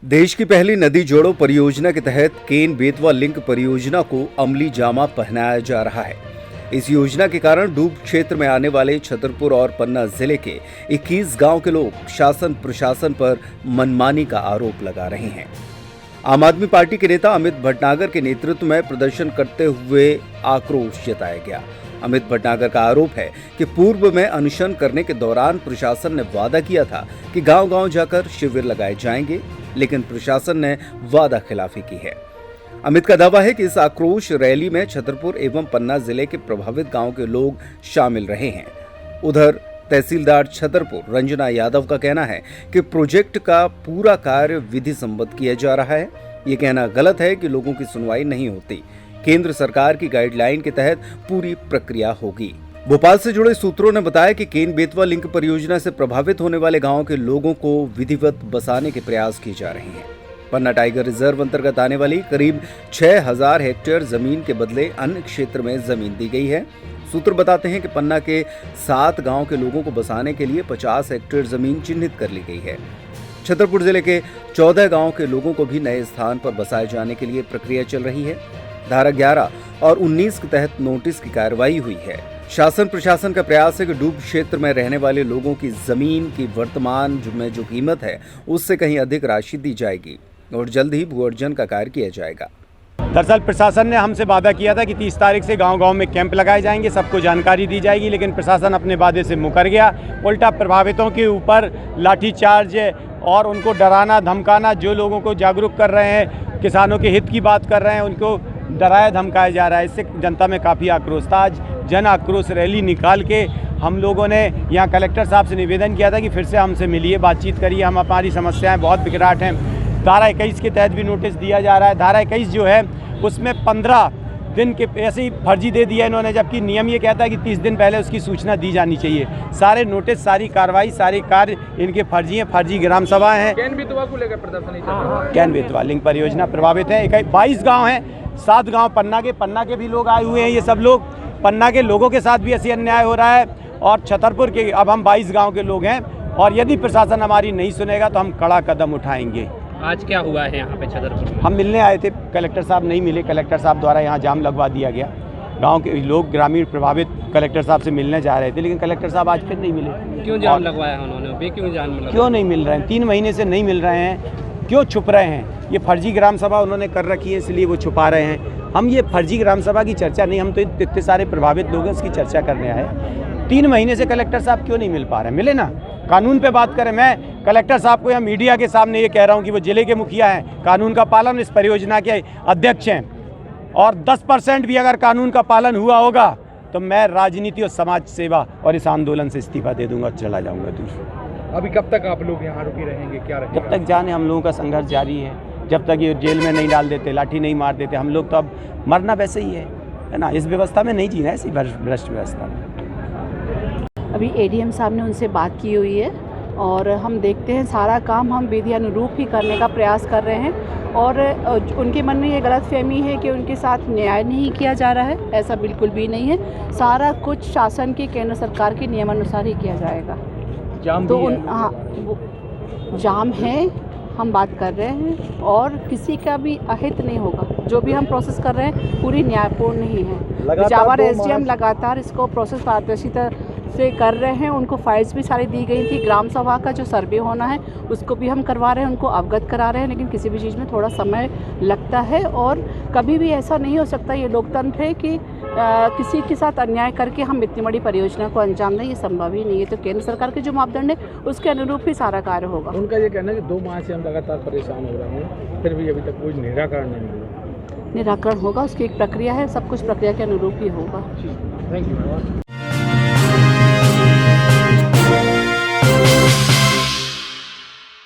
देश की पहली नदी जोड़ो परियोजना के तहत केन बेतवा लिंक परियोजना को अमली जामा पहनाया जा रहा है। इस योजना के कारण डूब क्षेत्र में आने वाले छतरपुर और पन्ना जिले के 21 गांव के लोग शासन प्रशासन पर मनमानी का आरोप लगा रहे हैं। आम आदमी पार्टी के नेता अमित भटनागर के नेतृत्व में प्रदर्शन करते हुए आक्रोश जताया गया। अमित भटनागर का आरोप है कि पूर्व में अनशन करने के दौरान प्रशासन ने वादा किया था कि गांव-गांव जाकर शिविर लगाए जाएंगे, लेकिन प्रशासन ने वादा खिलाफी की है। अमित का दावा है कि इस आक्रोश रैली में छतरपुर एवं पन्ना जिले के प्रभावित गांव के लोग शामिल रहे हैं। उधर तहसीलदार छतरपुर रंजना यादव का कहना है कि प्रोजेक्ट का पूरा कार्य विधि सम्मत किया जा रहा है। ये कहना गलत है कि लोगों की सुनवाई नहीं होती। केंद्र सरकार की गाइडलाइन के तहत पूरी प्रक्रिया होगी। भोपाल से जुड़े सूत्रों ने बताया कि केन बेतवा लिंक परियोजना से प्रभावित होने वाले गांवों के लोगों को विधिवत बसाने के प्रयास किए जा रहे हैं। पन्ना टाइगर रिजर्व अंतर्गत आने वाली करीब 6000 हेक्टेयर जमीन के बदले अन्य क्षेत्र में जमीन दी गई है। सूत्र बताते हैं कि पन्ना के 7 गांव के लोगों को बसाने के लिए 50 हेक्टेयर जमीन चिन्हित कर ली गई है। छतरपुर जिले के 14 गांव के लोगों को भी नए स्थान पर बसाए जाने के लिए प्रक्रिया चल रही है। धारा 11 और 19 के तहत नोटिस की कार्रवाई हुई है। शासन प्रशासन का प्रयास है कि डूब क्षेत्र में रहने वाले लोगों की जमीन की वर्तमान में जो कीमत है उससे कहीं अधिक राशि दी जाएगी और जल्द ही भू अर्जन का कार्य किया जाएगा। दरअसल प्रशासन ने हमसे वादा किया था कि 30 तारीख से गांव-गांव में कैंप लगाए जाएंगे, सबको जानकारी दी जाएगी, लेकिन प्रशासन अपने वादे से मुकर गया। उल्टा प्रभावितों के ऊपर लाठीचार्ज और उनको डराना धमकाना, जो लोगों को जागरूक कर रहे हैं, किसानों के हित की बात कर रहे हैं, उनको डराया धमकाया जा रहा है। इससे जनता में काफ़ी आक्रोश था। आज जन आक्रोश रैली निकाल के हम लोगों ने यहाँ कलेक्टर साहब से निवेदन किया था कि फिर से हमसे मिलिए, बातचीत करिए, हम हमारी समस्याएं बहुत विकराट हैं। धारा 21 के तहत भी नोटिस दिया जा रहा है। धारा 21 जो है उसमें 15 दिन के ऐसे ही फर्जी दे दिया इन्होंने, जबकि नियम ये कहता है कि 30 दिन पहले उसकी सूचना दी जानी चाहिए। सारे नोटिस, सारी कार्रवाई, सारे कार्य इनके फर्जी हैं। फर्जी ग्राम सभा हैं। केन बेतवा को लेकर प्रदर्शन केन बेतवा लिंक परियोजना प्रभावित है। 22 गाँव हैं, 7 गाँव पन्ना के भी लोग आए हुए हैं। ये सब लोग पन्ना के लोगों के साथ भी ऐसी अन्याय हो रहा है और छतरपुर के अब हम 22 गांव के लोग हैं और यदि प्रशासन हमारी नहीं सुनेगा तो हम कड़ा कदम उठाएंगे। आज क्या हुआ है यहाँ पे छतरपुर में? हम मिलने आए थे, कलेक्टर साहब नहीं मिले। कलेक्टर साहब द्वारा यहाँ जाम लगवा दिया गया। गांव के लोग ग्रामीण प्रभावित कलेक्टर साहब से मिलने जा रहे थे, लेकिन कलेक्टर साहब आज फिर नहीं मिले। क्यों जाम लगवाया उन्होंने? क्यों नहीं मिल रहे हैं? 3 महीने से नहीं मिल रहे हैं। क्यों छुप रहे हैं? ये फर्जी ग्राम सभा उन्होंने कर रखी है, इसलिए वो छुपा रहे हैं। हम ये फर्जी ग्राम सभा की चर्चा नहीं, हम तो इतने सारे प्रभावित लोग हैं उसकी चर्चा करने आए। 3 महीने से कलेक्टर साहब क्यों नहीं मिल पा रहे हैं? मिले ना, कानून पे बात करें। मैं कलेक्टर साहब को या मीडिया के सामने ये कह रहा हूँ कि वो जिले के मुखिया हैं, कानून का पालन, इस परियोजना के अध्यक्ष हैं, और 10% भी अगर कानून का पालन हुआ होगा तो मैं राजनीति और समाज सेवा और इस आंदोलन से इस्तीफा दे दूंगा और चला जाऊँगा दूर। अभी कब तक आप लोग यहाँ रुके रहेंगे? क्या रहेगा? जब तक जाने हम लोगों का संघर्ष जारी है, जब तक ये जेल में नहीं डाल देते, लाठी नहीं मार देते। हम लोग तो अब मरना वैसे ही है ना, इस व्यवस्था में नहीं जीना है, इसी भ्रष्ट व्यवस्था में। अभी एडीएम साहब ने उनसे बात की हुई है और हम देखते हैं सारा काम हम विधि अनुरूप ही करने का प्रयास कर रहे हैं और उनके मन में ये गलतफहमी है कि उनके साथ न्याय नहीं किया जा रहा है। ऐसा बिल्कुल भी नहीं है। सारा कुछ शासन के, केंद्र सरकार के नियमानुसार ही किया जाएगा। जाम तो भी है? हाँ, जाम है, हम बात कर रहे हैं और किसी का भी अहित नहीं होगा। जो भी हम प्रोसेस कर रहे हैं पूरी न्यायपूर्ण ही है। पिछावर एसडीएम लगातार इसको प्रोसेस पारदर्शिता से कर रहे हैं। उनको फाइल्स भी सारी दी गई थी। ग्राम सभा का जो सर्वे होना है उसको भी हम करवा रहे हैं, उनको अवगत करा रहे हैं, लेकिन किसी भी चीज़ में थोड़ा समय लगता है और कभी भी ऐसा नहीं हो सकता, ये लोकतंत्र है कि किसी के साथ अन्याय करके हम इतनी बड़ी परियोजना को अंजाम दें, ये संभव ही नहीं है। तो केंद्र सरकार के जो मापदंड है उसके अनुरूप ही सारा कार्य होगा। उनका ये कहना है कि 2 माह से हम लगातार परेशान हो रहे हैं, फिर भी अभी तक कोई निराकरण नहीं मिला। निराकरण होगा, उसकी एक प्रक्रिया है, सब कुछ प्रक्रिया के अनुरूप ही होगा। Thank you.